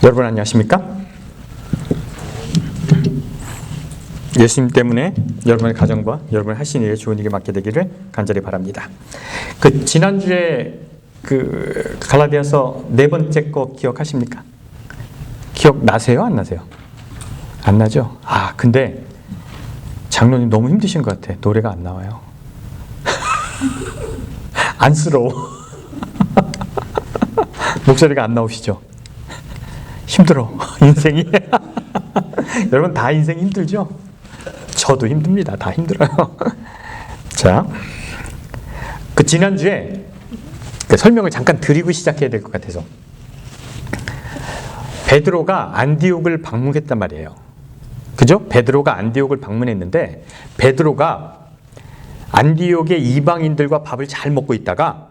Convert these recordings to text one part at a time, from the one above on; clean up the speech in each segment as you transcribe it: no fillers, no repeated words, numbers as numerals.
여러분 안녕하십니까? 예수님 때문에 여러분의 가정과 여러분의 하신 일에 좋은 일이 맞게 되기를 간절히 바랍니다. 지난주에 갈라디아서 네 번째 거 기억하십니까? 기억나세요? 안 나세요? 안 나죠? 근데 장로님 너무 힘드신 것 같아. 노래가 안 나와요. 안쓰러워. 목소리가 안 나오시죠? 힘들어. 인생이. 여러분 다 인생 힘들죠? 저도 힘듭니다. 다 힘들어요. 자, 지난주에 설명을 잠깐 드리고 시작해야 될 것 같아서 베드로가 안디옥을 방문했단 말이에요. 그죠? 베드로가 안디옥을 방문했는데 베드로가 안디옥의 이방인들과 밥을 잘 먹고 있다가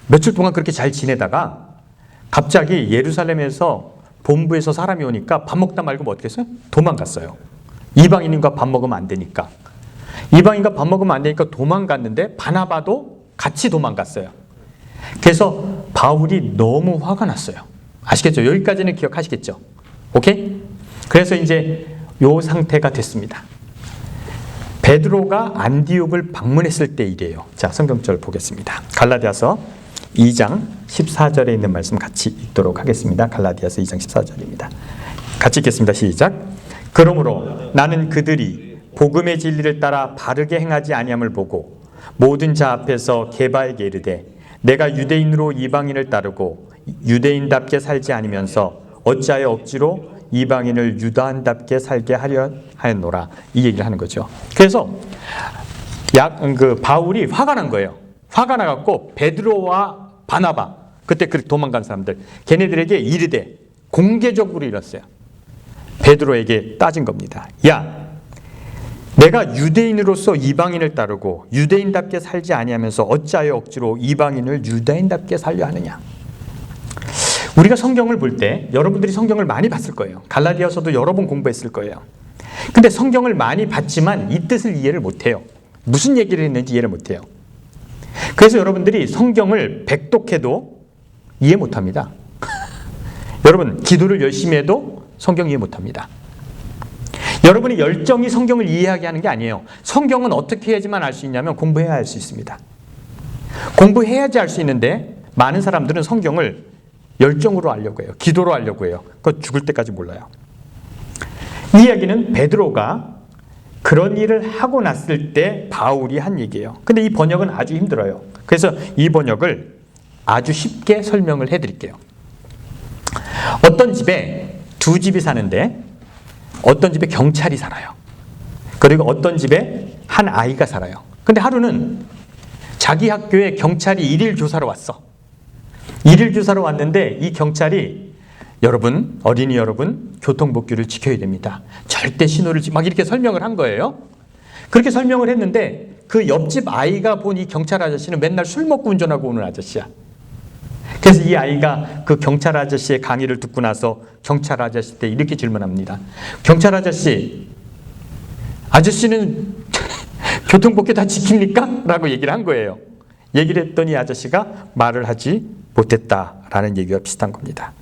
며칠 동안 그렇게 잘 지내다가 갑자기 예루살렘에서 본부에서 사람이 오니까 밥 먹다 말고 뭐 어떻게 했어요? 도망갔어요. 이방인과 밥 먹으면 안 되니까. 이방인과 밥 먹으면 안 되니까 도망갔는데 바나바도 같이 도망갔어요. 그래서 바울이 너무 화가 났어요. 아시겠죠? 여기까지는 기억하시겠죠? 오케이? 그래서 이제 요 상태가 됐습니다. 베드로가 안디옥을 방문했을 때 일이에요. 자, 성경절 보겠습니다. 갈라디아서 2장 14절에 있는 말씀 같이 읽도록 하겠습니다. 갈라디아서 2장 14절입니다. 같이 읽겠습니다. 시작. 그러므로 나는 그들이 복음의 진리를 따라 바르게 행하지 아니함을 보고 모든 자 앞에서 게바에게 이르되 내가 유대인으로 이방인을 따르고 유대인답게 살지 않으면서 어찌하여 억지로 이방인을 유다인답게 살게 하려 하였노라. 이 얘기를 하는 거죠. 그래서 바울이 화가 난 거예요. 화가 나갖고 베드로와 바나바, 그때 그렇게 도망간 사람들, 걔네들에게 이르되 공개적으로 이랬어요. 베드로에게 따진 겁니다. 야, 내가 유대인으로서 이방인을 따르고 유대인답게 살지 아니하면서 어찌하여 억지로 이방인을 유다인답게 살려 하느냐. 우리가 성경을 볼 때 여러분들이 성경을 많이 봤을 거예요. 갈라디아서도 여러 번 공부했을 거예요. 근데 성경을 많이 봤지만 이 뜻을 이해를 못해요. 무슨 얘기를 했는지 이해를 못해요. 그래서 여러분들이 성경을 백독해도 이해 못합니다. 여러분 기도를 열심히 해도 성경 이해 못합니다. 여러분이 열정이 성경을 이해하게 하는 게 아니에요. 성경은 어떻게 해야지만 알 수 있냐면 공부해야 알 수 있습니다. 공부해야지 알 수 있는데 많은 사람들은 성경을 열정으로 알려고 해요. 기도로 알려고 해요. 그거 죽을 때까지 몰라요. 이 이야기는 베드로가 그런 일을 하고 났을 때 바울이 한 얘기예요. 근데 이 번역은 아주 힘들어요. 그래서 이 번역을 아주 쉽게 설명을 해드릴게요. 어떤 집에 두 집이 사는데 어떤 집에 경찰이 살아요. 그리고 어떤 집에 한 아이가 살아요. 근데 하루는 자기 학교에 경찰이 일일 교사로 왔어. 일일 교사로 왔는데 이 경찰이 여러분, 어린이 여러분, 교통법규를 지켜야 됩니다. 절대 신호를 막 이렇게 설명을 한 거예요. 그렇게 설명을 했는데 그 옆집 아이가 본 이 경찰 아저씨는 맨날 술 먹고 운전하고 오는 아저씨야. 그래서 이 아이가 그 경찰 아저씨의 강의를 듣고 나서 경찰 아저씨한테 이렇게 질문합니다. 경찰 아저씨는 교통법규 다 지킵니까? 라고 얘기를 한 거예요. 얘기를 했더니 아저씨가 말을 하지 못했다라는 얘기가 비슷한 겁니다.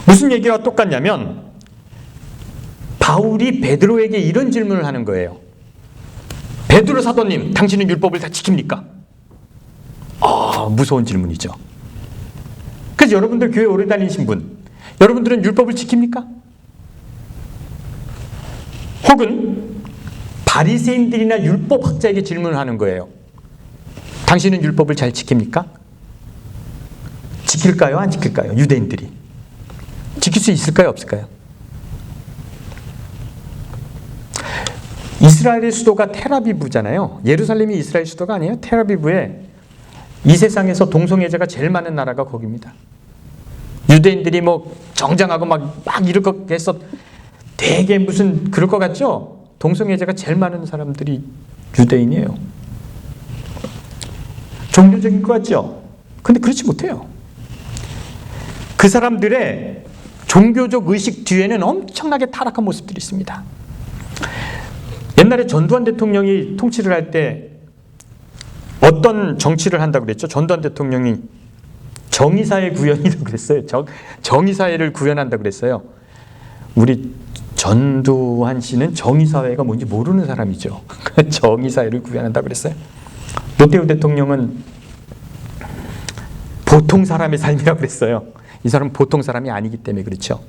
무슨 얘기와 똑같냐면 바울이 베드로에게 이런 질문을 하는 거예요. 베드로 사도님, 당신은 율법을 다 지킵니까? 무서운 질문이죠. 그래서 여러분들 교회 오래 다니신 분, 여러분들은 율법을 지킵니까? 혹은 바리새인들이나 율법학자에게 질문을 하는 거예요. 당신은 율법을 잘 지킵니까? 지킬까요? 안 지킬까요? 유대인들이. 지킬 수 있을까요? 없을까요? 이스라엘의 수도가 텔아비브잖아요. 예루살렘이 이스라엘 수도가 아니에요. 텔아비브에 이 세상에서 동성애자가 제일 많은 나라가 거기입니다. 유대인들이 뭐 정장하고 막 이럴 것 해서 되게 무슨 그럴 것 같죠? 동성애자가 제일 많은 사람들이 유대인이에요. 종교적인 것 같죠? 근데 그렇지 못해요. 그 사람들의 종교적 의식 뒤에는 엄청나게 타락한 모습들이 있습니다. 옛날에 전두환 대통령이 통치를 할 때 어떤 정치를 한다고 그랬죠? 전두환 대통령이 정의사회 구현이라고 그랬어요. 정의사회를 구현한다고 그랬어요. 우리 전두환 씨는 정의사회가 뭔지 모르는 사람이죠. 정의사회를 구현한다고 그랬어요. 노태우 대통령은 보통 사람의 삶이라고 그랬어요. 이 사람은 보통 사람이 아니기 때문에 그렇죠.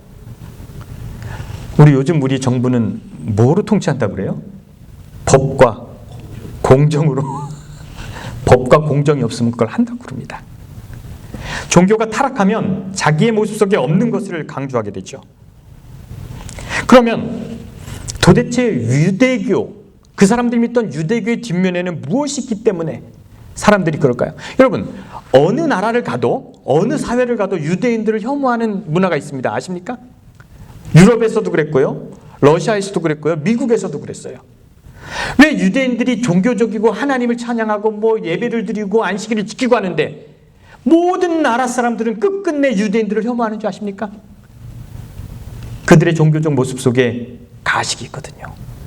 요즘 우리 정부는 뭐로 통치한다고 그래요? 법과 공정으로. 법과 공정이 없으면 그걸 한다고 그럽니다. 종교가 타락하면 자기의 모습 속에 없는 것을 강조하게 되죠. 그러면 도대체 유대교, 그 사람들이 믿던 유대교의 뒷면에는 무엇이 있기 때문에 사람들이 그럴까요? 여러분, 어느 나라를 가도, 어느 사회를 가도 유대인들을 혐오하는 문화가 있습니다. 아십니까? 유럽에서도 그랬고요, 러시아에서도 그랬고요, 미국에서도 그랬어요. 왜 유대인들이 종교적이고 하나님을 찬양하고 예배를 드리고 안식일을 지키고 하는데 모든 나라 사람들은 끝끝내 유대인들을 혐오하는 줄 아십니까? 그들의 종교적 모습 속에 가식이 있거든요.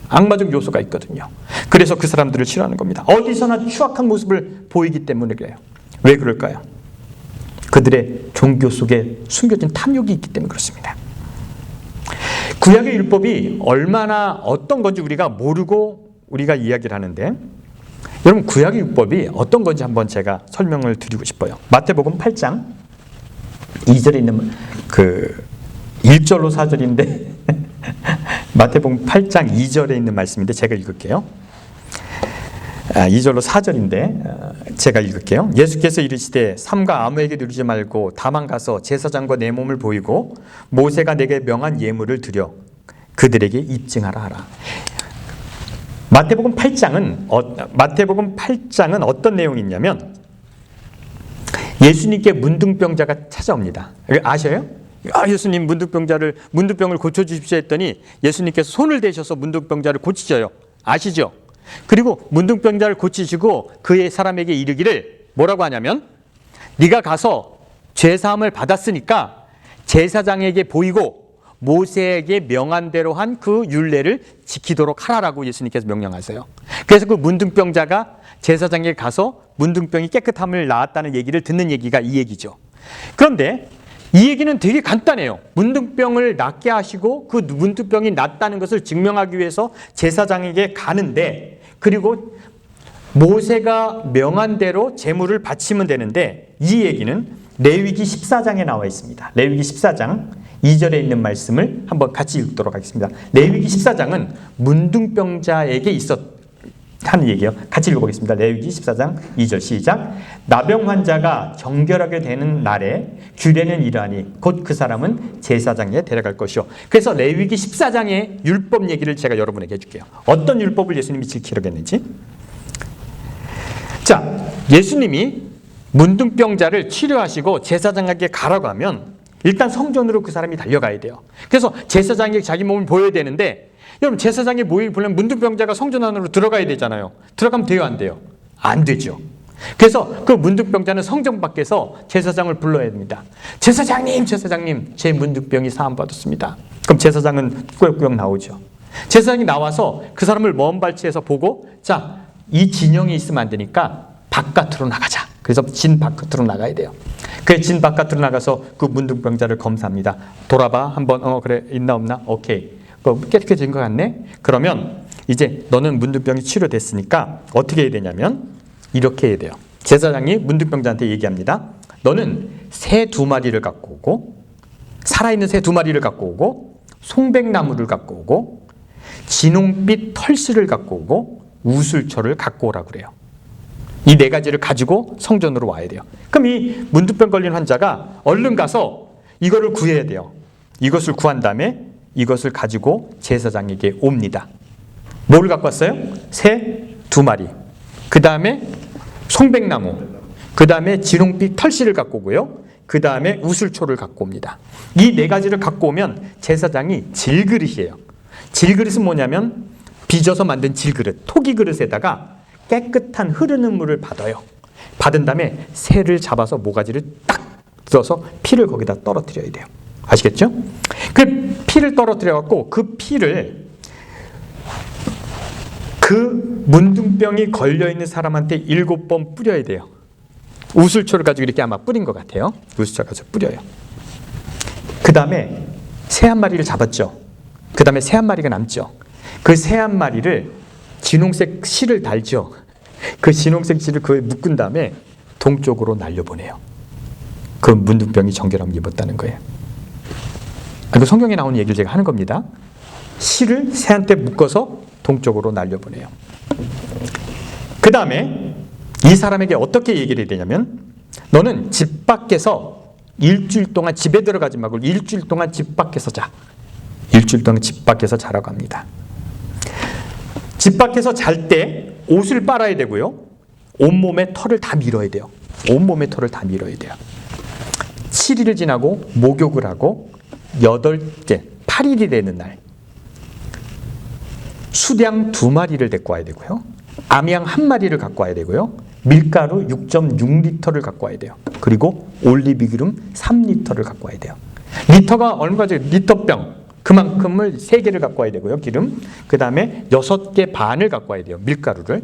악마적 요소가 있거든요. 그래서 그 사람들을 싫어하는 겁니다. 어디서나 추악한 모습을 보이기 때문에 그래요. 왜 그럴까요? 그들의 종교 속에 숨겨진 탐욕이 있기 때문에 그렇습니다. 구약의 율법이 얼마나 어떤 건지 우리가 모르고 우리가 이야기를 하는데, 여러분 구약의 율법이 어떤 건지 한번 제가 설명을 드리고 싶어요. 마태복음 8장 2절에 있는 1절로 4절인데 마태복음 8장 2절에 있는 말씀인데 제가 읽을게요. 2절로 4절인데 제가 읽을게요. 예수께서 이르시되 삼가 아무에게 누리지 말고 다만 가서 제사장과 내 몸을 보이고 모세가 내게 명한 예물을 드려 그들에게 입증하라 하라. 마태복음 8장은 어떤 내용이 있냐면 예수님께 문둥병자가 찾아옵니다. 아셔요? 예수님 문둥병을 고쳐주십시오 했더니 예수님께서 손을 대셔서 문둥병자를 고치셔요. 아시죠? 그리고 문둥병자를 고치시고 그의 사람에게 이르기를 뭐라고 하냐면, 네가 가서 죄사함을 받았으니까 제사장에게 보이고 모세에게 명한 대로 한 그 율례를 지키도록 하라라고 예수님께서 명령하세요. 그래서 그 문둥병자가 제사장에게 가서 문둥병이 깨끗함을 낳았다는 얘기를 듣는 얘기가 이 얘기죠. 그런데 이 얘기는 되게 간단해요. 문둥병을 낫게 하시고 그 문둥병이 낫다는 것을 증명하기 위해서 제사장에게 가는데, 그리고 모세가 명한 대로 제물을 바치면 되는데, 이 얘기는 레위기 14장에 나와 있습니다. 레위기 14장 2절에 있는 말씀을 한번 같이 읽도록 하겠습니다. 레위기 14장은 문둥병자에게 하는 얘기예요. 같이 읽어보겠습니다. 레위기 14장 2절 시작. 나병 환자가 정결하게 되는 날에 규례는 이러하니 곧 그 사람은 제사장에 데려갈 것이요. 그래서 레위기 14장의 율법 얘기를 제가 여러분에게 해줄게요. 어떤 율법을 예수님이 지키려고 했는지. 자, 예수님이 문둥병자를 치료하시고 제사장에게 가라고 하면 일단 성전으로 그 사람이 달려가야 돼요. 그래서 제사장에게 자기 몸을 보여야 되는데, 여러분 제사장의 모임을 보려면 문둥병자가 성전 안으로 들어가야 되잖아요. 들어가면 돼요, 안 돼요? 안 되죠. 그래서 그 문둥병자는 성전 밖에서 제사장을 불러야 됩니다. 제사장님, 제 문둥병이 사함받았습니다. 그럼 제사장은 꾸역꾸역 나오죠. 제사장이 나와서 그 사람을 먼 발치에서 보고, 자, 이 진영에 있으면 안 되니까 바깥으로 나가자. 그래서 진 바깥으로 나가야 돼요. 그 진 바깥으로 나가서 그 문둥병자를 검사합니다. 돌아봐 한번. 그래, 있나 없나? 오케이. 깨끗해진 것 같네? 그러면 이제 너는 문둥병이 치료됐으니까 어떻게 해야 되냐면 이렇게 해야 돼요. 제사장이 문둥병자한테 얘기합니다. 너는 새 2마리를 갖고 오고, 살아있는 새 2마리를 갖고 오고, 송백나무를 갖고 오고, 진홍빛 털실을 갖고 오고, 우슬초를 갖고 오라고 그래요. 이 4가지를 가지고 성전으로 와야 돼요. 그럼 이 문둥병 걸린 환자가 얼른 가서 이거를 구해야 돼요. 이것을 구한 다음에 이것을 가지고 제사장에게 옵니다. 뭐를 갖고 왔어요? 새 2마리. 그 다음에 송백나무. 그 다음에 진홍빛 털실을 갖고 오고요. 그 다음에 우슬초를 갖고 옵니다. 이 4가지를 갖고 오면 제사장이 질그릇이에요. 질그릇은 뭐냐면 빚어서 만든 질그릇, 토기 그릇에다가 깨끗한 흐르는 물을 받아요. 받은 다음에 새를 잡아서 모가지를 딱 들어서 피를 거기다 떨어뜨려야 돼요. 아시겠죠? 그 피를 떨어뜨려갖고 그 피를 그 문둥병이 걸려있는 사람한테 7번 뿌려야 돼요. 우슬초를 가지고 이렇게 아마 뿌린 것 같아요. 우슬초 가지고 뿌려요. 그 다음에 새 한 마리를 잡았죠. 그 다음에 새 한 마리가 남죠. 그 새 한 마리를 진홍색 실을 달죠. 그 진홍색 실을 그에 묶은 다음에 동쪽으로 날려보내요. 그 문둥병이 정결함을 입었다는 거예요. 그 성경에 나오는 얘기를 제가 하는 겁니다. 실을 새한테 묶어서 동쪽으로 날려보내요. 그 다음에 이 사람에게 어떻게 얘기를 해야 되냐면, 너는 집 밖에서 일주일 동안 집에 들어가지 말고 일주일 동안 집 밖에서 자. 일주일 동안 집 밖에서 자라고 합니다. 집 밖에서 잘 때 옷을 빨아야 되고요. 온몸에 털을 다 밀어야 돼요. 온몸에 털을 다 밀어야 돼요. 7일을 지나고 목욕을 하고 8일이 되는 날 수량 2마리를 데리고 와야 되고요. 암양 1마리를 갖고 와야 되고요. 밀가루 6.6리터를 갖고 와야 돼요. 그리고 올리브기름 3리터를 갖고 와야 돼요. 리터가 얼마죠? 리터병. 그만큼을 3개를 갖고 와야 되고요. 기름. 그 다음에 6개 반을 갖고 와야 돼요. 밀가루를.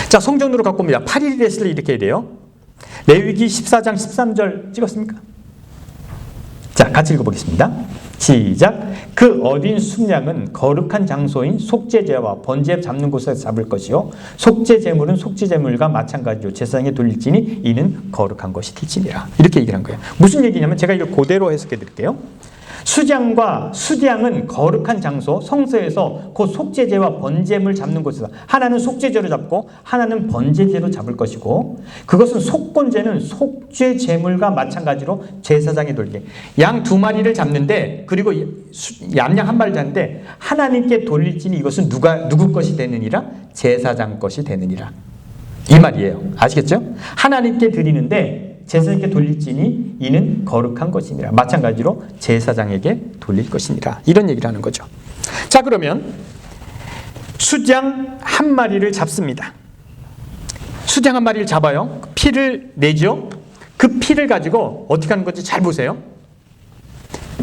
자, 성전으로 갖고 옵니다. 8일이 됐을 때 이렇게 해야 돼요. 레위기 14장 13절 찍었습니까? 자, 같이 읽어보겠습니다. 시작. 그 어린 순양은 거룩한 장소인 속죄제와 번제 잡는 곳에서 잡을 것이요 속죄 제물은 속죄 제물과 마찬가지로 제사장에 돌릴지니 이는 거룩한 것이 될지니라. 이렇게 얘기를 한 거예요. 무슨 얘기냐면 제가 이걸 그대로 해석해 드릴게요. 수장과 수량은 거룩한 장소 성소에서 곧 속죄제와 번제물 잡는 곳에서 하나는 속죄제로 잡고 하나는 번제제로 잡을 것이고, 그것은 속건제는 속죄제물과 마찬가지로 제사장에 돌리게. 양 2마리를 잡는데, 그리고 얌양 1마리를 잡는데 하나님께 돌릴지니 이것은 누구 것이 되느니라? 제사장 것이 되느니라. 이 말이에요. 아시겠죠? 하나님께 드리는데 제사장에게 돌릴지니 이는 거룩한 것이니라. 마찬가지로 제사장에게 돌릴 것이니라. 이런 얘기를 하는 거죠. 자, 그러면 수장 1마리를 잡습니다. 수장 1마리를 잡아요. 피를 내죠. 그 피를 가지고 어떻게 하는 건지 잘 보세요.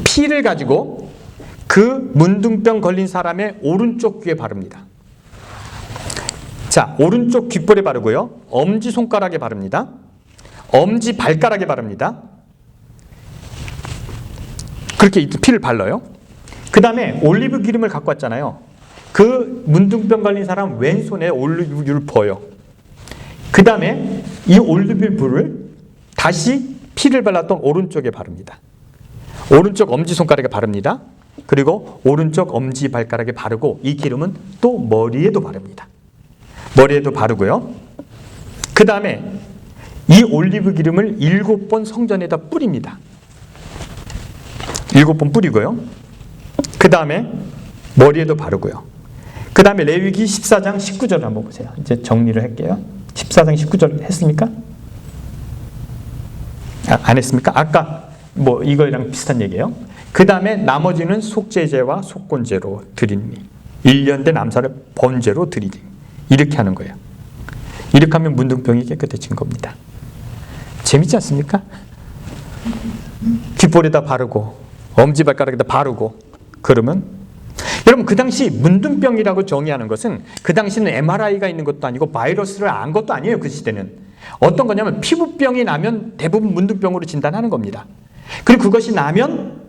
피를 가지고 그 문둥병 걸린 사람의 오른쪽 귀에 바릅니다. 자, 오른쪽 귓볼에 바르고요. 엄지손가락에 바릅니다. 엄지 발가락에 바릅니다. 그렇게 피를 발라요. 그 다음에 올리브 기름을 갖고 왔잖아요. 그 문둥병 걸린 사람 왼손에 올리브유를 부어요. 그 다음에 이 올리브유를 다시 피를 발랐던 오른쪽에 바릅니다. 오른쪽 엄지손가락에 바릅니다. 그리고 오른쪽 엄지 발가락에 바르고 이 기름은 또 머리에도 바릅니다. 머리에도 바르고요. 그 다음에 이 올리브 기름을 7번 성전에다 뿌립니다. 7번 뿌리고요. 그 다음에 머리에도 바르고요. 그 다음에 레위기 14장 19절을 한번 보세요. 이제 정리를 할게요. 14장 19절 했습니까? 안 했습니까? 아까 뭐 이거랑 비슷한 얘기예요. 그 다음에 나머지는 속죄제와 속건제로 드리니 1년 된 암살을 번제로 드리니 이렇게 하는 거예요. 이렇게 하면 문둥병이 깨끗해진 겁니다. 재밌지 않습니까? 귓볼에다 바르고 엄지발가락에다 바르고 그러면 여러분 그 당시 문둥병이라고 정의하는 것은 그 당시는 MRI가 있는 것도 아니고 바이러스를 안 것도 아니에요. 그 시대는 어떤 거냐면 피부병이 나면 대부분 문둥병으로 진단하는 겁니다. 그리고 그것이 나면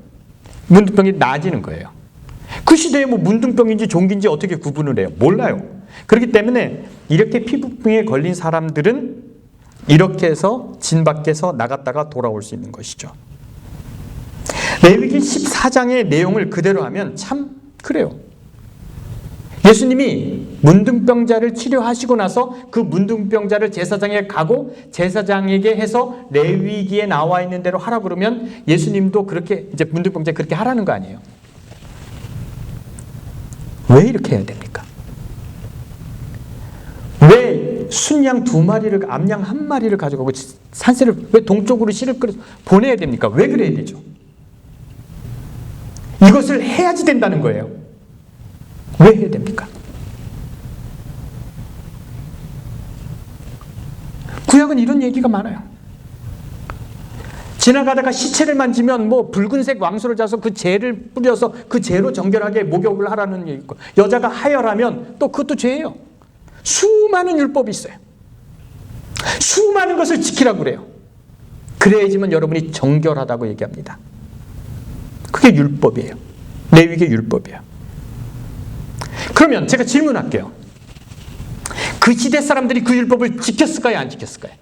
문둥병이 나아지는 거예요. 그 시대에 뭐 문둥병인지 종기인지 어떻게 구분을 해요? 몰라요. 그렇기 때문에 이렇게 피부병에 걸린 사람들은 이렇게 해서 진 밖에서 나갔다가 돌아올 수 있는 것이죠. 레위기 14장의 내용을 그대로 하면 참 그래요. 예수님이 문둥병자를 치료하시고 나서 그 문둥병자를 제사장에 가고 제사장에게 해서 레위기에 나와 있는 대로 하라 그러면 예수님도 그렇게 이제 문둥병자 그렇게 하라는 거 아니에요. 왜 이렇게 해야 됩니까? 왜 순양 2마리를 암양 1마리를 가져가고 산새를 왜 동쪽으로 씨를 끌어서 보내야 됩니까? 왜 그래야 되죠? 이것을 해야지 된다는 거예요. 왜 해야 됩니까? 구약은 이런 얘기가 많아요. 지나가다가 시체를 만지면 뭐 붉은색 왕수를 짜서 그 재를 뿌려서 그 재로 정결하게 목욕을 하라는 얘기 있고, 여자가 하혈하면 또 그것도 죄예요. 수많은 율법이 있어요. 수많은 것을 지키라고 그래요. 그래야지만 여러분이 정결하다고 얘기합니다. 그게 율법이에요. 레위기의 율법이에요. 그러면 제가 질문할게요. 그 시대 사람들이 그 율법을 지켰을까요? 안 지켰을까요?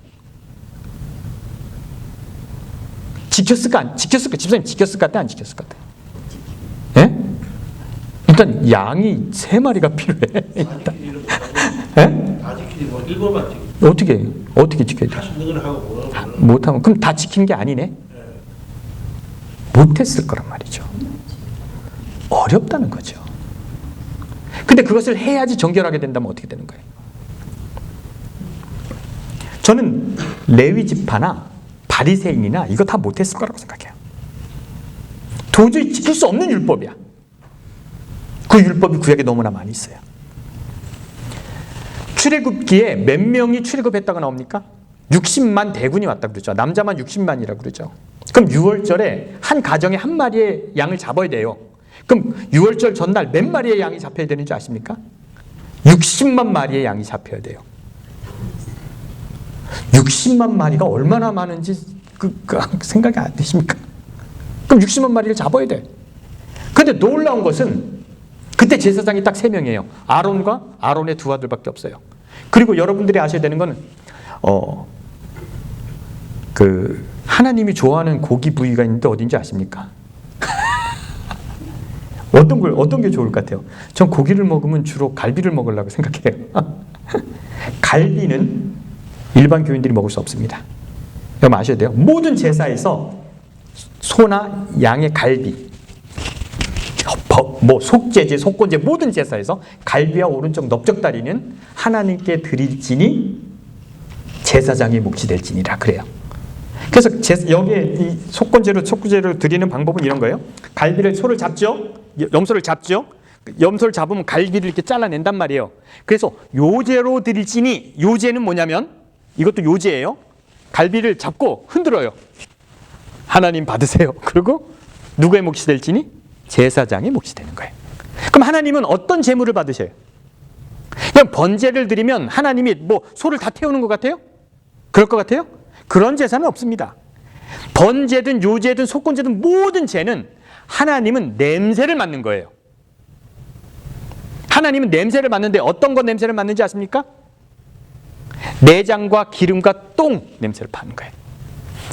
지켰을까? 안 지켰을까? 집사님 지켰을 것 같아? 안 지켰을 것 같아? 예? 일단 양이 3마리가 필요해. 일단. 예? 다 지키지 뭐 일본만 지키. 어떻게 지켜야 돼? 할수 있는 걸 하고 못하면 그럼 다 지킨 게 아니네. 못했을 거란 말이죠. 어렵다는 거죠. 근데 그것을 해야지 정결하게 된다면 어떻게 되는 거예요? 저는 레위 지파나 바리새인이나 이거 다 못했을 거라고 생각해요. 도저히 지킬 수 없는 율법이야. 그 율법이 구약에 너무나 많이 있어요. 출애굽기에 몇 명이 출애굽했다고 나옵니까? 60만 대군이 왔다 그러죠. 남자만 60만이라고 그러죠. 그럼 6월절에 한 가정에 한 마리의 양을 잡아야 돼요. 그럼 6월절 전날 몇 마리의 양이 잡혀야 되는지 아십니까? 60만 마리의 양이 잡혀야 돼요. 60만 마리가 얼마나 많은지 생각이 안 되십니까? 그럼 60만 마리를 잡아야 돼. 근데 놀라운 것은 그때 제사장이 딱 3명이에요. 아론과 아론의 2 아들밖에 없어요. 그리고 여러분들이 아셔야 되는 거는 하나님이 좋아하는 고기 부위가 있는데 어딘지 아십니까? 어떤 게 좋을 것 같아요? 전 고기를 먹으면 주로 갈비를 먹으려고 생각해요. 갈비는 일반 교인들이 먹을 수 없습니다. 여러분 아셔야 돼요. 모든 제사에서 소나 양의 갈비, 속죄제, 속건제 모든 제사에서 갈비와 오른쪽 넓적다리는 하나님께 드릴지니 제사장의 몫이 될지니라 그래요. 그래서 여기에 이 속건제로 드리는 방법은 이런 거예요. 소를 잡죠. 염소를 잡죠. 염소를 잡으면 갈비를 이렇게 잘라낸단 말이에요. 그래서 요제로 드릴지니, 요제는 뭐냐면 이것도 요제예요. 갈비를 잡고 흔들어요. 하나님 받으세요. 그리고 누구의 몫이 될지니 제사장의 몫이 되는 거예요. 그럼 하나님은 어떤 제물을 받으셔요? 그냥 번제를 드리면 하나님이 소를 다 태우는 것 같아요? 그럴 것 같아요? 그런 제사는 없습니다. 번제든 요제든 속건제든 모든 제는 하나님은 냄새를 맡는 거예요. 하나님은 냄새를 맡는데 어떤 것 냄새를 맡는지 아십니까? 내장과 기름과 똥 냄새를 맡는 거예요.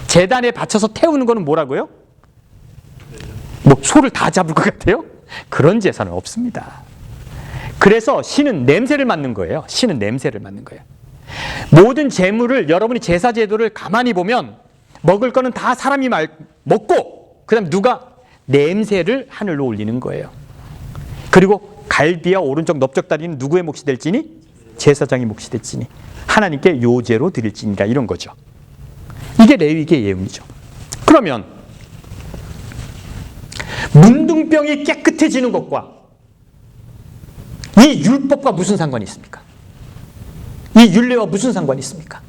제단에 바쳐서 태우는 거는 뭐라고요? 소를 다 잡을 것 같아요? 그런 제사는 없습니다. 그래서 신은 냄새를 맡는 거예요. 신은 냄새를 맡는 거예요. 모든 제물을 여러분이 제사 제도를 가만히 보면 먹을 거는 다 사람이 먹고 그다음 누가 냄새를 하늘로 올리는 거예요. 그리고 갈비와 오른쪽 넓적다리는 누구의 몫이 될지니 제사장의 몫이 될지니 하나님께 요제로 드릴지니라 이런 거죠. 이게 레위기의 예언이죠. 그러면 문둥병이 깨끗해지는 것과 이 율법과 무슨 상관이 있습니까? 이 율례와 무슨 상관이 있습니까?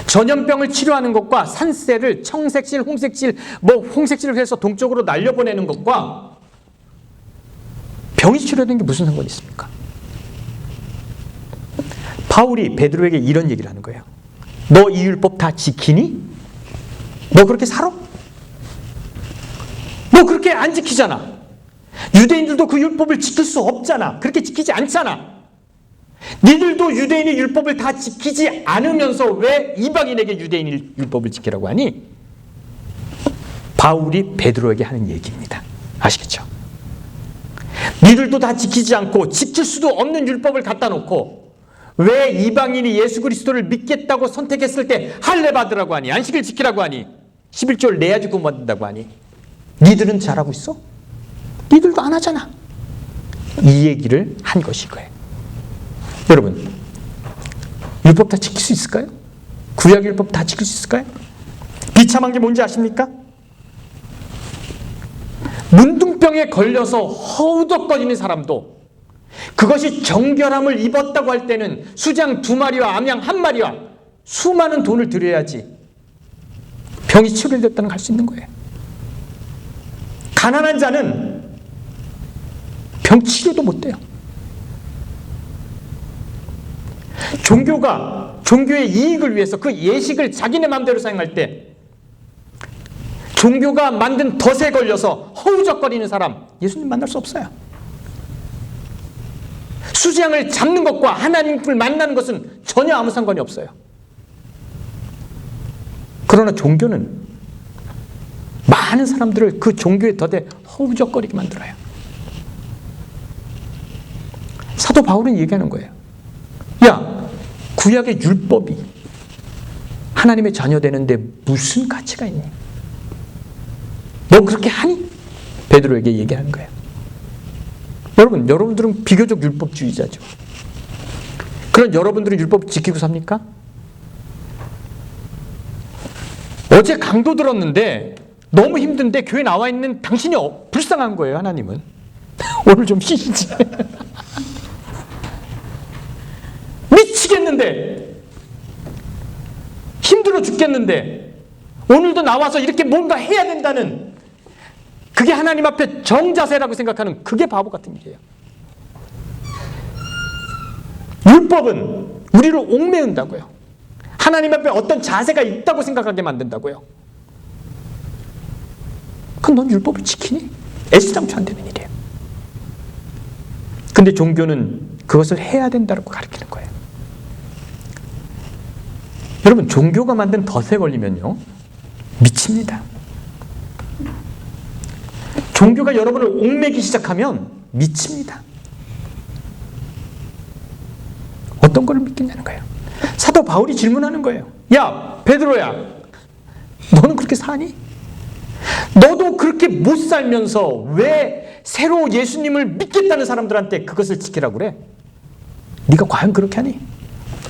전염병을 치료하는 것과 산세를 청색실, 홍색실을 해서 동쪽으로 날려보내는 것과 병이 치료되는 게 무슨 상관이 있습니까? 바울이 베드로에게 이런 얘기를 하는 거예요. 너 이 율법 다 지키니? 너 그렇게 살아? 너 그렇게 안 지키잖아. 유대인들도 그 율법을 지킬 수 없잖아. 그렇게 지키지 않잖아. 니들도 유대인의 율법을 다 지키지 않으면서 왜 이방인에게 유대인의 율법을 지키라고 하니? 바울이 베드로에게 하는 얘기입니다. 아시겠죠? 니들도 다 지키지 않고 지킬 수도 없는 율법을 갖다 놓고 왜 이방인이 예수 그리스도를 믿겠다고 선택했을 때 할례 받으라고 하니? 안식을 지키라고 하니? 11조를 내야지 구원받는다고 하니? 니들은 잘하고 있어? 니들도 안 하잖아. 이 얘기를 한 것일 거예요. 여러분, 율법 다 지킬 수 있을까요? 구약 율법 다 지킬 수 있을까요? 비참한 게 뭔지 아십니까? 문둥병에 걸려서 허우덕거리는 사람도 그것이 정결함을 입었다고 할 때는 수장 2마리와 암양 1마리와 수많은 돈을 들여야지 병이 치료됐다는 걸 할 수 있는 거예요. 가난한 자는 병 치료도 못 돼요. 종교가 종교의 이익을 위해서 그 예식을 자기네 마음대로 사용할 때 종교가 만든 덫에 걸려서 허우적거리는 사람 예수님 만날 수 없어요. 수장을 잡는 것과 하나님을 만나는 것은 전혀 아무 상관이 없어요. 그러나 종교는 많은 사람들을 그 종교의 덫에 허우적거리게 만들어요. 사도 바울은 얘기하는 거예요. 야, 구약의 율법이 하나님의 자녀 되는데 무슨 가치가 있니? 너 그렇게 하니? 베드로에게 얘기하는 거예요. 여러분들은 비교적 율법주의자죠. 그런 여러분들은 율법 지키고 삽니까? 어제 강도 들었는데 너무 힘든데 교회 나와 있는 당신이 불쌍한 거예요. 하나님은 오늘 좀 쉬시지. 미치겠는데 힘들어 죽겠는데 오늘도 나와서 이렇게 뭔가 해야 된다는 그게 하나님 앞에 정자세라고 생각하는 그게 바보 같은 일이에요. 율법은 우리를 옥매운다고요. 하나님 앞에 어떤 자세가 있다고 생각하게 만든다고요. 그럼 넌 율법을 지키니? 애시당초 안 되는 일이에요. 근데 종교는 그것을 해야 된다고 가르치는 거예요. 여러분, 종교가 만든 덫에 걸리면요 미칩니다. 종교가 여러분을 옥매기 시작하면 미칩니다. 어떤 걸 믿겠냐는 거예요. 사도 바울이 질문하는 거예요. 야, 베드로야, 너는 그렇게 사니? 너도 그렇게 못 살면서 왜 새로 예수님을 믿겠다는 사람들한테 그것을 지키라고 그래? 네가 과연 그렇게 하니?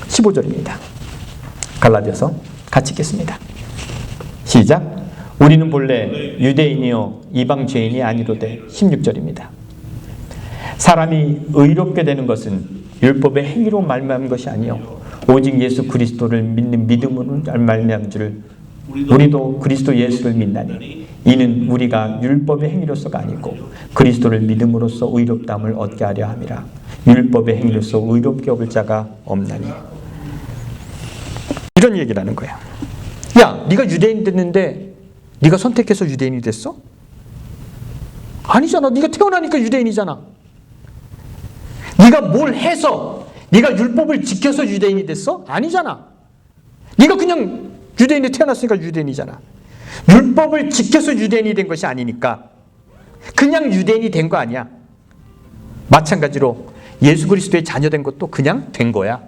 15절입니다. 갈라디아서 같이 읽겠습니다. 시작. 우리는 본래 유대인이요 이방 죄인이 아니로되 16절입니다. 사람이 의롭게 되는 것은 율법의 행위로 말미암은 것이 아니요 오직 예수 그리스도를 믿는 믿음으로 말미암은 줄 우리도 그리스도 예수를 믿나니 이는 우리가 율법의 행위로서가 아니고 그리스도를 믿음으로써 의롭다함을 얻게 하려 함이라. 율법의 행위로서 의롭게 얻을 자가 없나니. 이런 얘기를 하는 거야. 야, 네가 유대인 됐는데 네가 선택해서 유대인이 됐어? 아니잖아. 네가 태어나니까 유대인이잖아. 네가 뭘 해서 네가 율법을 지켜서 유대인이 됐어? 아니잖아. 네가 그냥 유대인에 태어났으니까 유대인이잖아. 율법을 지켜서 유대인이 된 것이 아니니까 그냥 유대인이 된 거 아니야. 마찬가지로 예수 그리스도의 자녀된 것도 그냥 된 거야.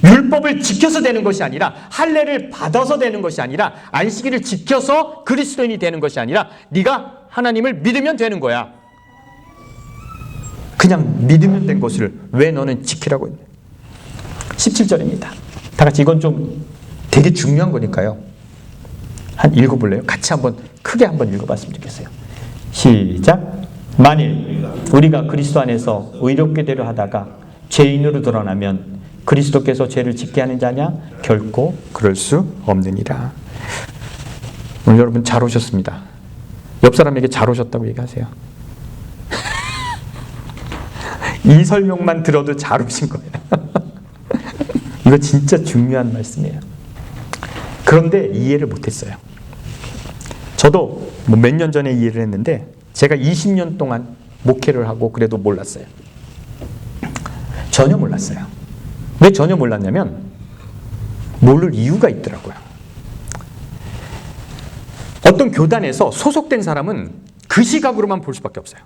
율법을 지켜서 되는 것이 아니라 할례를 받아서 되는 것이 아니라 안식일을 지켜서 그리스도인이 되는 것이 아니라 네가 하나님을 믿으면 되는 거야. 그냥 믿으면 된 것을 왜 너는 지키라고 했냐. 17절입니다. 다 같이 이건 좀 되게 중요한 거니까요. 한 읽어볼래요? 같이 한번 크게 한번 읽어봤으면 좋겠어요. 시작. 만일 우리가 그리스도 안에서 의롭게 되려 하다가 죄인으로 드러나면 그리스도께서 죄를 짓게 하는 자냐? 결코 그럴 수 없느니라. 오늘 여러분 잘 오셨습니다. 옆 사람에게 잘 오셨다고 얘기하세요. 이 설명만 들어도 잘 오신 거예요. 이거 진짜 중요한 말씀이에요. 그런데 이해를 못했어요. 저도 뭐 몇 년 전에 이해를 했는데 제가 20년 동안 목회를 하고 그래도 몰랐어요. 전혀 몰랐어요. 왜 전혀 몰랐냐면 모를 이유가 있더라고요. 어떤 교단에서 소속된 사람은 그 시각으로만 볼 수밖에 없어요.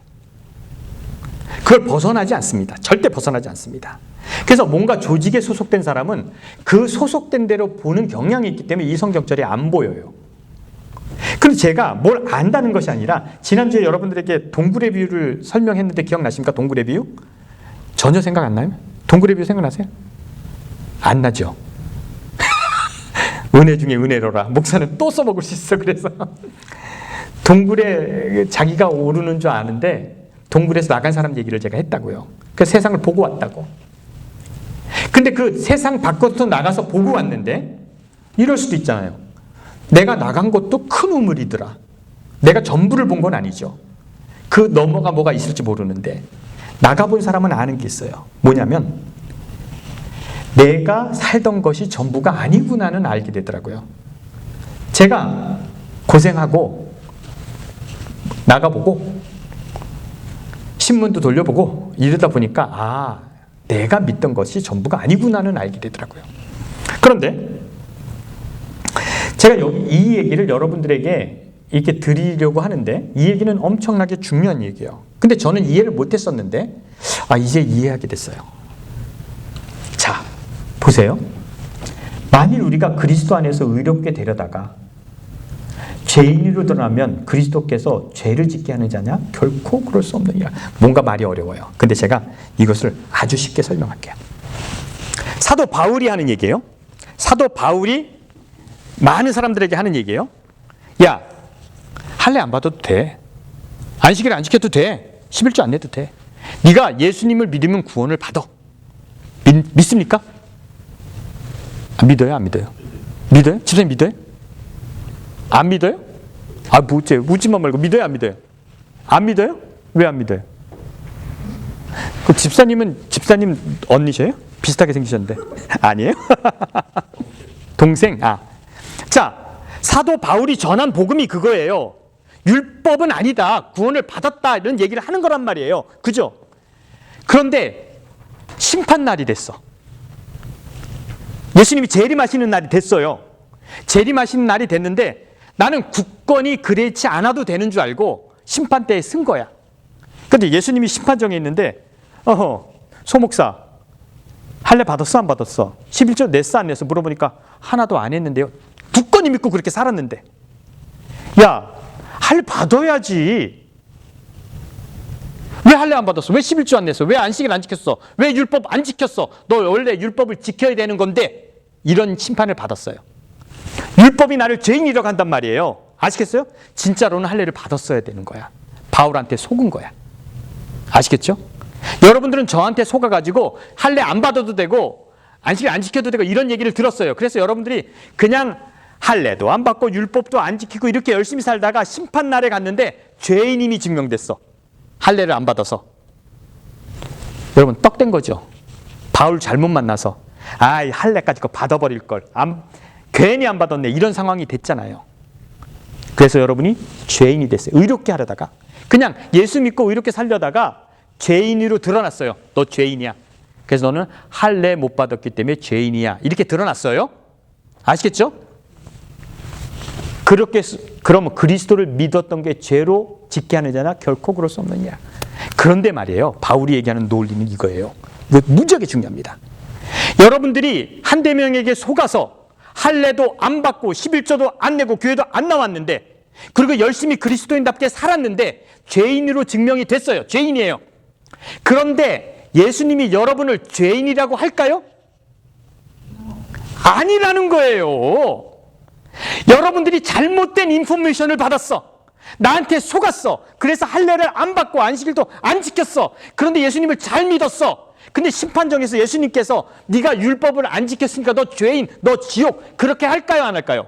그걸 벗어나지 않습니다. 절대 벗어나지 않습니다. 그래서 뭔가 조직에 소속된 사람은 그 소속된 대로 보는 경향이 있기 때문에 이 성경절이 안 보여요. 그런데 제가 뭘 안다는 것이 아니라 지난주에 여러분들에게 동굴의 비유를 설명했는데 기억나십니까? 동굴의 비유? 전혀 생각 안 나요? 동굴의 비유 생각나세요? 안 나죠? 은혜 중에 은혜로라. 목사는 또 써먹을 수 있어. 그래서 동굴에 자기가 오르는 줄 아는데 동굴에서 나간 사람 얘기를 제가 했다고요. 그 세상을 보고 왔다고. 근데 그 세상 밖으로 나가서 보고 왔는데 이럴 수도 있잖아요. 내가 나간 것도 큰 우물이더라. 내가 전부를 본 건 아니죠. 그 너머가 뭐가 있을지 모르는데 나가본 사람은 아는 게 있어요. 뭐냐면 내가 살던 것이 전부가 아니구나는 알게 되더라고요. 제가 고생하고 나가보고 신문도 돌려보고 이러다 보니까 내가 믿던 것이 전부가 아니구나는 알게 되더라고요. 그런데 제가 여기 이 얘기를 여러분들에게 이렇게 드리려고 하는데 이 얘기는 엄청나게 중요한 얘기예요. 근데 저는 이해를 못했었는데 이제 이해하게 됐어요. 자, 보세요. 만일 우리가 그리스도 안에서 의롭게 되려다가 죄인으로 드러나면 그리스도께서 죄를 짓게 하는 자냐? 결코 그럴 수 없느니라. 뭔가 말이 어려워요. 근데 제가 이것을 아주 쉽게 설명할게요. 사도 바울이 하는 얘기예요. 사도 바울이 많은 사람들에게 하는 얘기예요. 야, 할례 안 받아도 돼. 안식일 안 지켜도 돼. 11조 안 내도 돼. 네가 예수님을 믿으면 구원을 받아. 믿습니까? 믿어요? 안 믿어요? 믿어요? 집사님 믿어요? 안 믿어요? 묻지만 말고 믿어요? 안 믿어요? 안 믿어요? 왜 안 믿어요? 그 집사님 언니셔요? 비슷하게 생기셨는데. 아니에요? 동생? 자, 사도 바울이 전한 복음이 그거예요. 율법은 아니다. 구원을 받았다. 이런 얘기를 하는 거란 말이에요. 그죠? 그런데 심판날이 됐어. 예수님이 재림하시는 날이 됐어요. 재림하시는 날이 됐는데 나는 굳건히 그렇지 않아도 되는 줄 알고 심판대에 쓴 거야. 근데 예수님이 심판정에 있는데 소목사 할례 받았어 안 받았어? 11조 냈어 안 냈어? 물어보니까 하나도 안 했는데요. 굳건히 믿고 그렇게 살았는데 야, 할례 받아야지. 왜 할례 안 받았어? 왜 11조 안 냈어? 왜 안식일 안 지켰어? 왜 율법 안 지켰어? 너 원래 율법을 지켜야 되는 건데 이런 심판을 받았어요. 율법이 나를 죄인이라고 한단 말이에요. 아시겠어요? 진짜로는 할례를 받았어야 되는 거야. 바울한테 속은 거야. 아시겠죠? 여러분들은 저한테 속아가지고 할례 안 받아도 되고 안식일 안 지켜도 되고 이런 얘기를 들었어요. 그래서 여러분들이 그냥 할례도 안 받고 율법도 안 지키고 이렇게 열심히 살다가 심판날에 갔는데 죄인임이 증명됐어. 할례를 안 받아서. 여러분 떡된 거죠. 바울 잘못 만나서 할례까지 거 받아버릴 걸. 괜히 안 받았네. 이런 상황이 됐잖아요. 그래서 여러분이 죄인이 됐어요. 의롭게 하려다가 그냥 예수 믿고 의롭게 살려다가 죄인으로 드러났어요. 너 죄인이야. 그래서 너는 할례 못 받았기 때문에 죄인이야. 이렇게 드러났어요. 아시겠죠? 그러면 그리스도를 믿었던 게 죄로 짓게 하는 자나 결코 그럴 수 없느냐. 그런데 말이에요. 바울이 얘기하는 논리는 이거예요. 이거 무지하게 중요합니다. 여러분들이 한대 명에게 속아서 할례도 안 받고 11조도 안 내고 교회도 안 나왔는데 그리고 열심히 그리스도인답게 살았는데 죄인으로 증명이 됐어요. 죄인이에요. 그런데 예수님이 여러분을 죄인이라고 할까요? 아니라는 거예요. 여러분들이 잘못된 인포메이션을 받았어. 나한테 속았어. 그래서 할례를 안 받고 안식일도 안 지켰어. 그런데 예수님을 잘 믿었어. 근데 심판정에서 예수님께서 네가 율법을 안 지켰으니까 너 죄인, 너 지옥, 그렇게 할까요 안 할까요?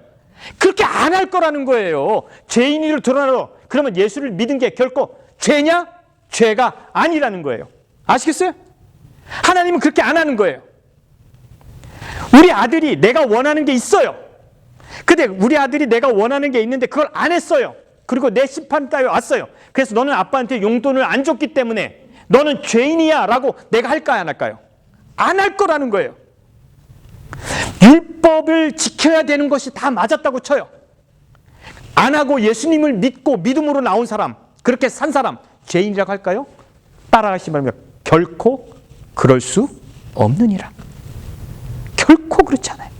그렇게 안 할 거라는 거예요. 죄인으로 드러나도 그러면 예수를 믿은 게 결코 죄냐? 죄가 아니라는 거예요. 아시겠어요? 하나님은 그렇게 안 하는 거예요. 우리 아들이 내가 원하는 게 있어요. 근데 우리 아들이 내가 원하는 게 있는데 그걸 안 했어요. 그리고 내 심판대에 왔어요. 그래서 너는 아빠한테 용돈을 안 줬기 때문에 너는 죄인이야 라고 내가 할까요 안 할까요? 안 할 거라는 거예요. 율법을 지켜야 되는 것이 다 맞았다고 쳐요. 안 하고 예수님을 믿고 믿음으로 나온 사람, 그렇게 산 사람 죄인이라고 할까요? 따라가시 말하면 결코 그럴 수 없느니라. 결코 그렇지 않아요.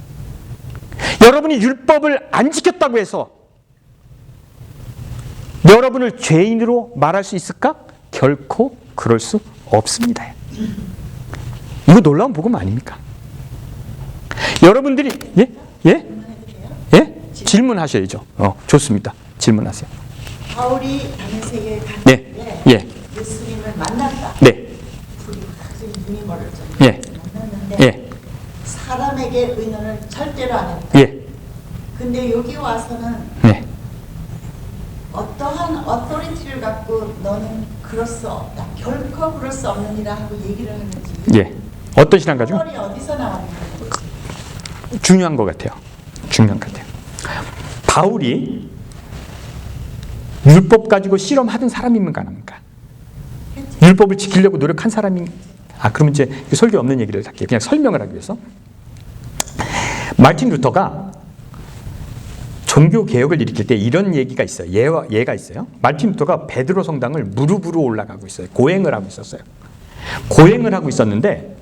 여러분이 율법을 안 지켰다고 해서 여러분을 죄인으로 말할 수 있을까? 결코 그럴 수 없습니다. 이거 놀라운 복음 아닙니까? 여러분들이 질문하셔야죠. 좋습니다. 질문하세요. 바울이 다메섹에 네. 갔는데 예수님을 만났다. 네. 둘이 아주 눈이 멀어져. 예. 만났는데 사람에게 의논을 절대로 안 했다. 예. 근데 여기 와서는 네. 어떠한 어토리티를 갖고 너는 그럴 수 없다. 결코 그럴 수 없느니라 하고 얘기를 하는지 예. 어떤 신앙 가지고? 꼴이 어디서 나왔는지. 중요한 것 같아요. 중요한 것 같아요. 바울이 율법 가지고 실험하던 사람이면 가능합니까? 율법을 지키려고 노력한 사람이 그러면 이제 설교 없는 얘기를 할게요. 그냥 설명을 하기 위해서. 마르틴 루터가 종교 개혁을 일으킬 때 이런 얘기가 있어요. 예가 있어요. 마르틴 루터가 베드로 성당을 무릎으로 올라가고 있어요. 고행을 하고 있었어요. 고행을 하고 있었는데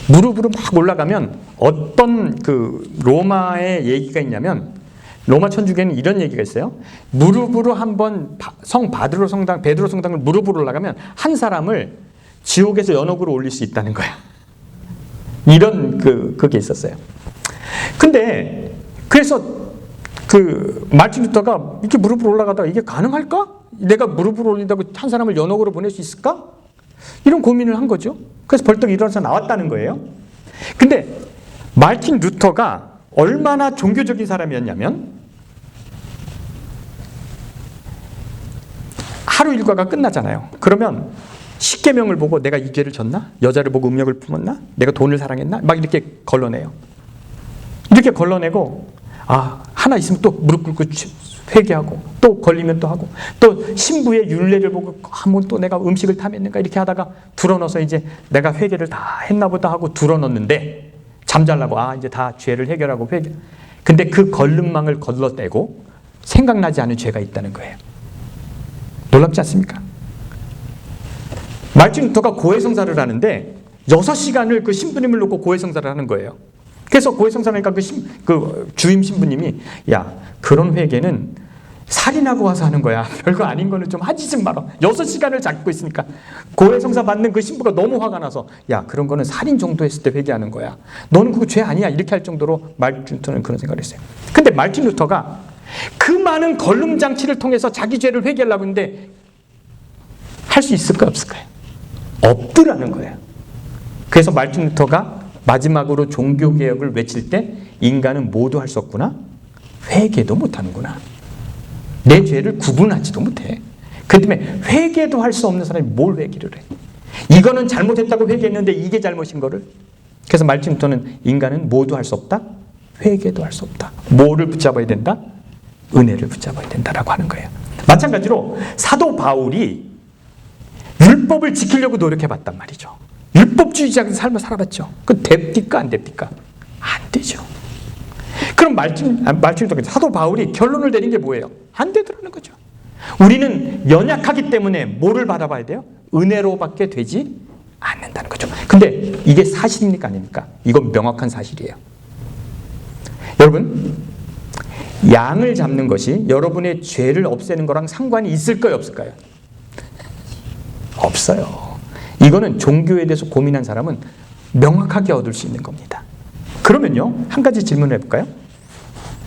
무릎으로 막 올라가면 어떤 그 로마의 얘기가 있냐면 로마 천주교에는 이런 얘기가 있어요. 무릎으로 한번 베드로 성당을 무릎으로 올라가면 한 사람을 지옥에서 연옥으로 올릴 수 있다는 거야. 이런 그게 있었어요. 근데 그래서 마르틴 루터가 이렇게 무릎으로 올라가다가 이게 가능할까? 내가 무릎으로 올린다고 한 사람을 연옥으로 보낼 수 있을까? 이런 고민을 한 거죠. 그래서 벌떡 일어나서 나왔다는 거예요. 근데 마르틴 루터가 얼마나 종교적인 사람이었냐면 하루 일과가 끝나잖아요. 그러면 십계명을 보고 내가 이 죄를 졌나? 여자를 보고 음욕을 품었나? 내가 돈을 사랑했나? 막 이렇게 걸러내요. 이렇게 걸러내고 하나 있으면 또 무릎 꿇고 회개하고 또 걸리면 또 하고 또 신부의 율례를 보고 한번 또 내가 음식을 탐했는가 이렇게 하다가 둘러넣어서 이제 내가 회개를 다 했나 보다 하고 둘러넣는데 잠잘라고 이제 다 죄를 해결하고 회개. 근데 그 걸름망을 걸러떼고 생각나지 않은 죄가 있다는 거예요. 놀랍지 않습니까? 마르틴 루터가 고해성사를 하는데 6시간을 그 신부님을 놓고 고해성사를 하는 거예요. 그래서 고해성사를 하니까 그 주임 신부님이 그런 회개는 살인하고 와서 하는 거야. 별거 아닌 거는 좀 하지 좀 마라. 6시간을 잡고 있으니까 고해성사 받는 그 신부가 너무 화가 나서 그런 거는 살인 정도 했을 때 회개하는 거야. 너는 그거 죄 아니야. 이렇게 할 정도로 마르틴 루터는 그런 생각을 했어요. 근데 마르틴 루터가 그 많은 걸름 장치를 통해서 자기 죄를 회개하려고 했는데 할 수 있을까요? 없을까요? 없더라는 거예요. 그래서 마르틴 루터가 마지막으로 종교개혁을 외칠 때 인간은 모두 할 수 없구나. 회개도 못하는구나. 내 죄를 구분하지도 못해. 그 때문에 회개도 할 수 없는 사람이 뭘 회개를 해. 이거는 잘못했다고 회개했는데 이게 잘못인 거를. 그래서 마르틴 루터는 인간은 모두 할 수 없다. 회개도 할 수 없다. 뭐를 붙잡아야 된다? 은혜를 붙잡아야 된다라고 하는 거예요. 마찬가지로 사도 바울이 율법을 지키려고 노력해봤단 말이죠. 율법주의자의 삶을 살아봤죠. 그 됩니까 안 됩니까? 안 되죠. 그럼 마르틴 루터 사도 바울이 결론을 내린 게 뭐예요? 안 되더라는 거죠. 우리는 연약하기 때문에 뭐를 받아봐야 돼요? 은혜로밖에 되지 않는다는 거죠. 근데 이게 사실입니까 아닙니까? 이건 명확한 사실이에요. 여러분, 양을 잡는 것이 여러분의 죄를 없애는 거랑 상관이 있을까요 없을까요? 없어요. 이거는 종교에 대해서 고민한 사람은 명확하게 얻을 수 있는 겁니다. 그러면요, 한 가지 질문을 해볼까요?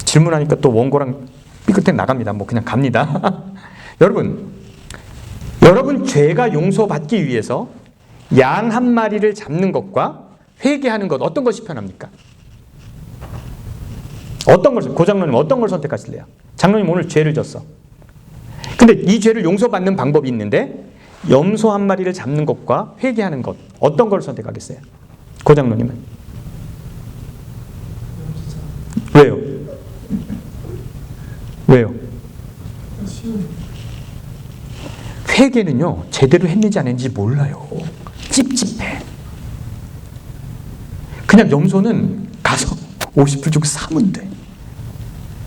질문하니까 또 원고랑 삐끗해 나갑니다. 그냥 갑니다. 여러분 죄가 용서받기 위해서 양 한 마리를 잡는 것과 회개하는 것 어떤 것이 편합니까? 고장로님 어떤 걸 선택하실래요? 장로님 오늘 죄를 졌어. 근데 이 죄를 용서받는 방법이 있는데 염소 한 마리를 잡는 것과 회개하는 것 어떤 걸 선택하겠어요? 고장로님은? 왜요? 회개는요 제대로 했는지 안 했는지 몰라요. 찝찝해. 그냥 염소는 가서 50불 주고 사면 돼.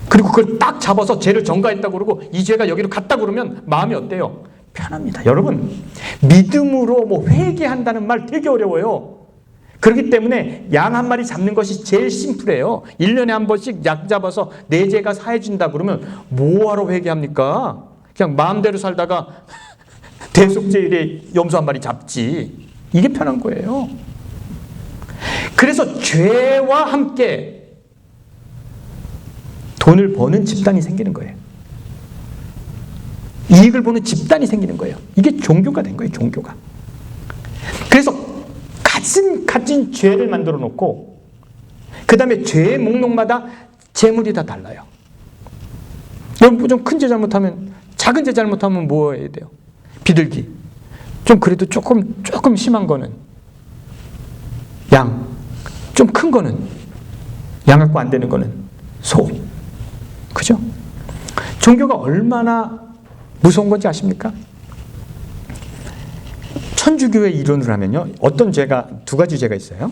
그리고 그걸 딱 잡아서 죄를 전가했다고 그러고 이 죄가 여기로 갔다고 그러면 마음이 어때요? 편합니다. 여러분, 믿음으로 회개한다는 말 되게 어려워요. 그렇기 때문에 양 한 마리 잡는 것이 제일 심플해요. 1년에 한 번씩 약 잡아서 내 죄가 사해진다 그러면 뭐하러 회개합니까? 그냥 마음대로 살다가 대속죄일에 염소 한 마리 잡지. 이게 편한 거예요. 그래서 죄와 함께 돈을 버는 집단이 생기는 거예요. 이익을 보는 집단이 생기는 거예요. 이게 종교가 된 거예요. 종교가. 그래서 같은 죄를 만들어 놓고 그 다음에 죄의 목록마다 재물이 다 달라요. 여러분 좀 큰 죄 잘못하면 작은 죄 잘못하면 뭐 해야 돼요? 비둘기. 좀 그래도 조금 심한 거는 양. 좀 큰 거는 양 갖고 안 되는 거는 소. 그죠? 종교가 얼마나 무서운 건지 아십니까? 천주교의 이론을 하면요, 어떤 죄가, 두 가지 죄가 있어요.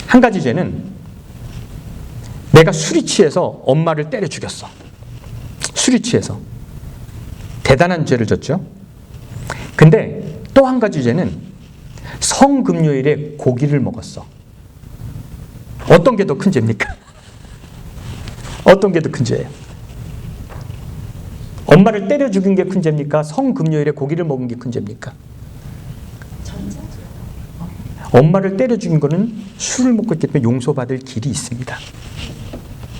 한 가지 죄는 내가 술이 취해서 엄마를 때려 죽였어. 술이 취해서. 대단한 죄를 졌죠. 근데 또 한 가지 죄는 성금요일에 고기를 먹었어. 어떤 게 더 큰 죄입니까? 어떤 게 더 큰 죄예요? 엄마를 때려 죽인 게 큰 죄입니까? 성금요일에 고기를 먹은 게 큰 죄입니까? 엄마를 때려 죽인 거는 술을 먹고 있기 때문에 용서받을 길이 있습니다.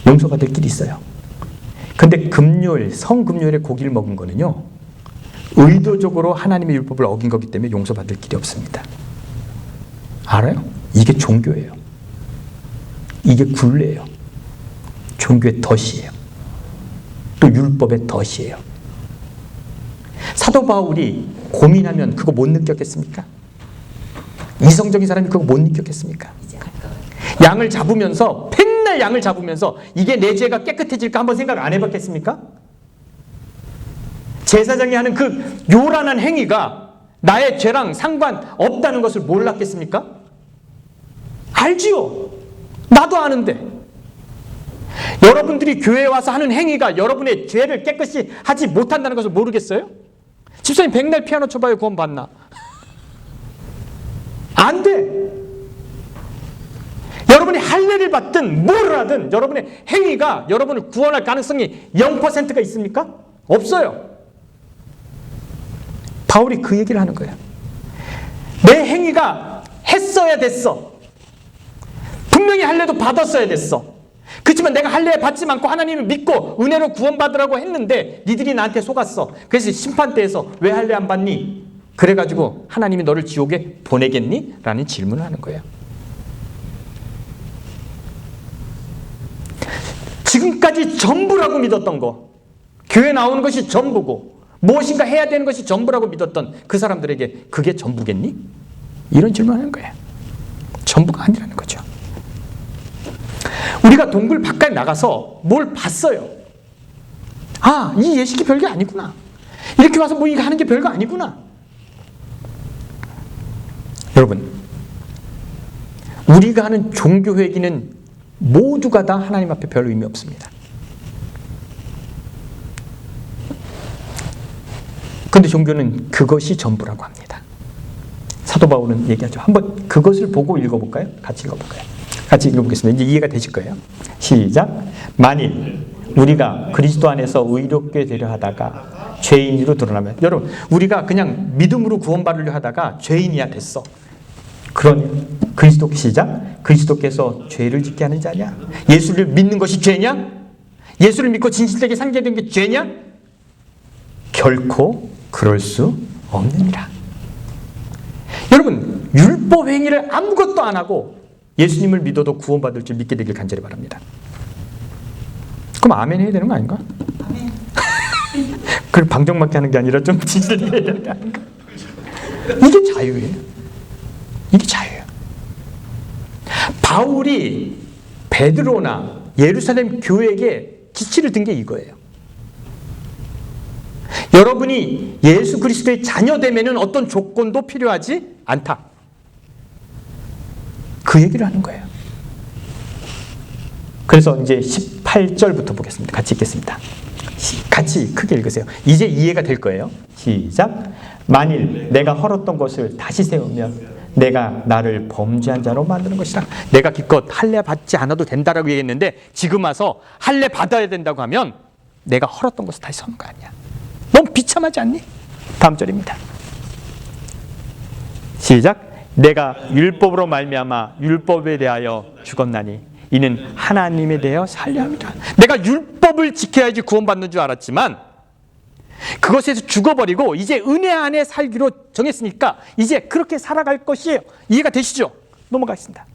용서받을 길이 있어요. 근데 금요일, 성금요일에 고기를 먹은 거는요, 의도적으로 하나님의 율법을 어긴 거기 때문에 용서받을 길이 없습니다. 알아요? 이게 종교예요. 이게 굴레예요. 종교의 덫이에요. 또 율법의 덫이에요. 사도 바울이 고민하면 그거 못 느꼈겠습니까? 이성적인 사람이 그거 못 느꼈겠습니까? 양을 잡으면서, 맨날 양을 잡으면서 이게 내 죄가 깨끗해질까 한번 생각 안 해봤겠습니까? 제사장이 하는 그 요란한 행위가 나의 죄랑 상관없다는 것을 몰랐겠습니까? 알지요. 나도 아는데. 여러분들이 교회에 와서 하는 행위가 여러분의 죄를 깨끗이 하지 못한다는 것을 모르겠어요? 집사님 백날 피아노 쳐봐요. 구원 받나? 안 돼. 여러분이 할례를 받든 뭘 하든 여러분의 행위가 여러분을 구원할 가능성이 0%가 있습니까? 없어요. 바울이 그 얘기를 하는 거예요. 내 행위가 했어야 됐어. 분명히 할례도 받았어야 됐어. 그렇지만 내가 할례 받지 않고 하나님을 믿고 은혜로 구원받으라고 했는데 니들이 나한테 속았어. 그래서 심판대에서 왜 할례 안 받니? 그래가지고 하나님이 너를 지옥에 보내겠니? 라는 질문을 하는 거예요. 지금까지 전부라고 믿었던 거, 교회 나오는 것이 전부고 무엇인가 해야 되는 것이 전부라고 믿었던 그 사람들에게 그게 전부겠니? 이런 질문을 하는 거예요. 전부가 아니라는 거죠. 우리가 동굴 바깥에 나가서 뭘 봤어요. 아, 이 예식이 별게 아니구나. 이렇게 와서 뭐 이거 하는 게 별거 아니구나. 여러분, 우리가 하는 종교 회기는 모두가 다 하나님 앞에 별 의미 없습니다. 그런데 종교는 그것이 전부라고 합니다. 사도 바울은 얘기하죠. 한번 그것을 보고 읽어볼까요? 같이 읽어볼까요? 같이 읽어보겠습니다. 이제 이해가 되실 거예요. 시작. 만일 우리가 그리스도 안에서 의롭게 되려 하다가 죄인으로 드러나면, 여러분, 우리가 그냥 믿음으로 구원받으려 하다가 죄인이야 됐어. 그러니 그리스도, 시작. 그리스도께서 죄를 짓게 하는 자냐? 예수를 믿는 것이 죄냐? 예수를 믿고 진실되게 상대되는 게 죄냐? 결코 그럴 수 없느니라. 여러분, 율법 행위를 아무것도 안 하고 예수님을 믿어도 구원받을 줄 믿게 되길 간절히 바랍니다. 그럼 아멘 해야 되는 거 아닌가? 아멘. 그걸 방정맞게 하는 게 아니라 좀 진실되게 해야 되는 게 아닌가? 이게 자유예요. 이게 자유예요. 바울이 베드로나 예루살렘 교회에게 지치를 든 게 이거예요. 여러분이 예수 그리스도의 자녀되면은 어떤 조건도 필요하지 않다. 그 얘기를 하는 거예요. 그래서 이제 18절부터 보겠습니다. 같이 읽겠습니다. 같이 크게 읽으세요. 이제 이해가 될 거예요. 시작. 만일 내가 헐었던 것을 다시 세우면 내가 나를 범죄한 자로 만드는 것이다. 내가 기껏 할례 받지 않아도 된다라고 얘기했는데 지금 와서 할례 받아야 된다고 하면 내가 헐었던 것을 다시 세우는 거 아니야. 너무 비참하지 않니? 다음 절입니다. 시작. 내가 율법으로 말미암아 율법에 대하여 죽었나니 이는 하나님에 대하여 살려 함이라. 내가 율법을 지켜야지 구원받는 줄 알았지만 그것에서 죽어버리고 이제 은혜 안에 살기로 정했으니까 이제 그렇게 살아갈 것이에요. 이해가 되시죠? 넘어가겠습니다.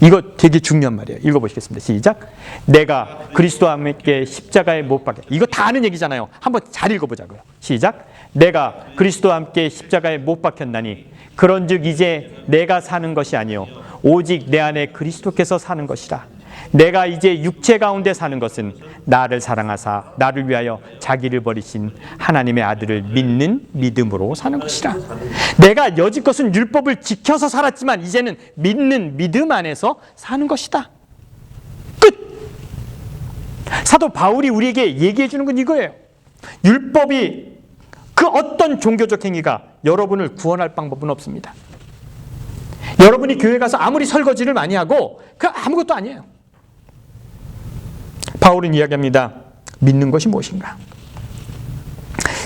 이거 되게 중요한 말이에요. 읽어보시겠습니다. 시작. 내가 그리스도와 함께 십자가에 못 박혀. 이거 다 아는 얘기잖아요. 한번 잘 읽어보자고요. 시작. 내가 그리스도와 함께 십자가에 못 박혔나니 그런즉 이제 내가 사는 것이 아니요 오직 내 안에 그리스도께서 사는 것이라. 내가 이제 육체 가운데 사는 것은 나를 사랑하사 나를 위하여 자기를 버리신 하나님의 아들을 믿는 믿음으로 사는 것이라. 내가 여지껏은 율법을 지켜서 살았지만 이제는 믿는 믿음 안에서 사는 것이다. 끝. 사도 바울이 우리에게 얘기해 주는 건 이거예요. 율법이 그 어떤 종교적 행위가 여러분을 구원할 방법은 없습니다. 여러분이 교회 가서 아무리 설거지를 많이 하고 그 아무것도 아니에요. 바울은 이야기합니다. 믿는 것이 무엇인가?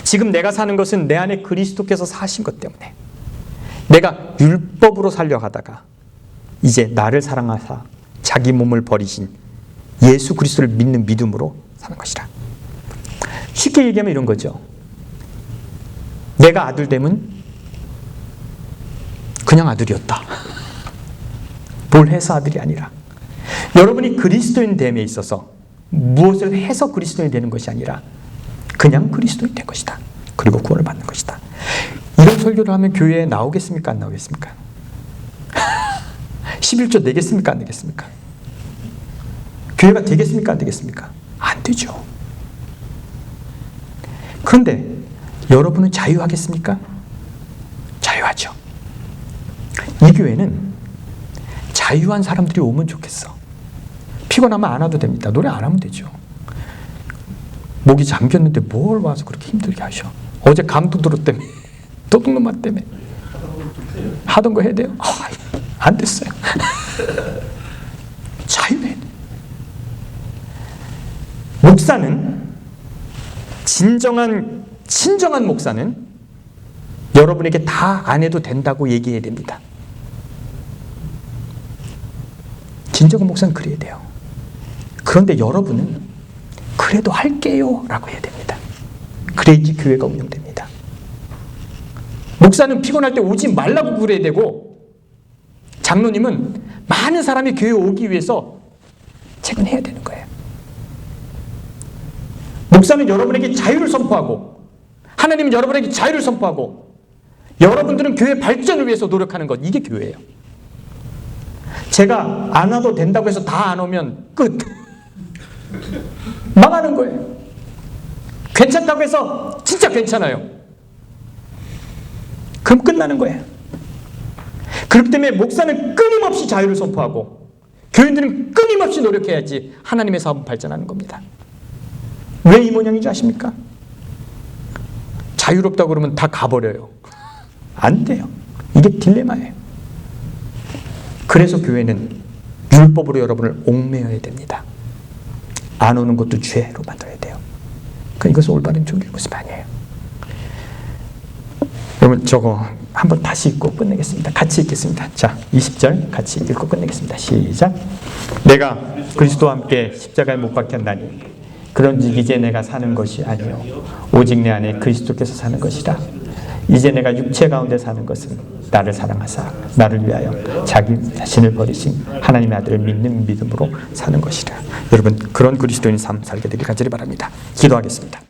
지금 내가 사는 것은 내 안에 그리스도께서 사신 것 때문에 내가 율법으로 살려가다가 이제 나를 사랑하사 자기 몸을 버리신 예수 그리스도를 믿는 믿음으로 사는 것이라. 쉽게 얘기하면 이런 거죠. 내가 아들 되면 그냥 아들이었다. 뭘 해서 아들이 아니라 여러분이 그리스도인 됨에 있어서 무엇을 해서 그리스도인이 되는 것이 아니라 그냥 그리스도인이 된 것이다. 그리고 구원을 받는 것이다. 이런 설교를 하면 교회에 나오겠습니까? 안 나오겠습니까? 11조 내겠습니까? 안 내겠습니까? 교회가 되겠습니까? 안 되겠습니까? 안 되죠. 그런데 여러분은 자유하겠습니까? 자유하죠. 이 교회는 자유한 사람들이 오면 좋겠어. 피곤하면 안 와도 됩니다. 노래 안 하면 되죠. 목이 잠겼는데 뭘 와서 그렇게 힘들게 하셔. 어제 감도도로 때문에 도둑놈아 때문에 하던 거 해야 돼요? 안 됐어요. 자유해. 목사는 진정한 목사는 여러분에게 다 안 해도 된다고 얘기해야 됩니다. 진정한 목사는 그래야 돼요. 그런데 여러분은 그래도 할게요 라고 해야 됩니다. 그래야지 교회가 운영됩니다. 목사는 피곤할 때 오지 말라고 그래야 되고 장로님은 많은 사람이 교회에 오기 위해서 책임해야 되는 거예요. 목사는 여러분에게 자유를 선포하고 하나님은 여러분에게 자유를 선포하고 여러분들은 교회 발전을 위해서 노력하는 것, 이게 교회예요. 제가 안 와도 된다고 해서 다 안 오면 끝. 망하는 거예요. 괜찮다고 해서 진짜 괜찮아요. 그럼 끝나는 거예요. 그렇기 때문에 목사는 끊임없이 자유를 선포하고 교인들은 끊임없이 노력해야지 하나님의 사업은 발전하는 겁니다. 왜 이 모양인지 아십니까? 자유롭다고 그러면 다 가버려요. 안 돼요. 이게 딜레마예요. 그래서 교회는 율법으로 여러분을 옥매어야 됩니다. 안 오는 것도 죄로 만들어야 돼요. 그러니까 이것은 올바른 종교의 모습이 아니에요. 여러분 저거 한번 다시 읽고 끝내겠습니다. 같이 읽겠습니다. 자, 20절 같이 읽고 끝내겠습니다. 시작. 내가 그리스도와 함께 십자가에 못 박혔나니 그런즉 이제 내가 사는 것이 아니요 오직 내 안에 그리스도께서 사는 것이라. 이제 내가 육체 가운데 사는 것은 나를 사랑하사 나를 위하여 자기 자신을 버리신 하나님의 아들을 믿는 믿음으로 사는 것이라. 여러분 그런 그리스도인 삶 살게 되길 간절히 바랍니다. 기도하겠습니다.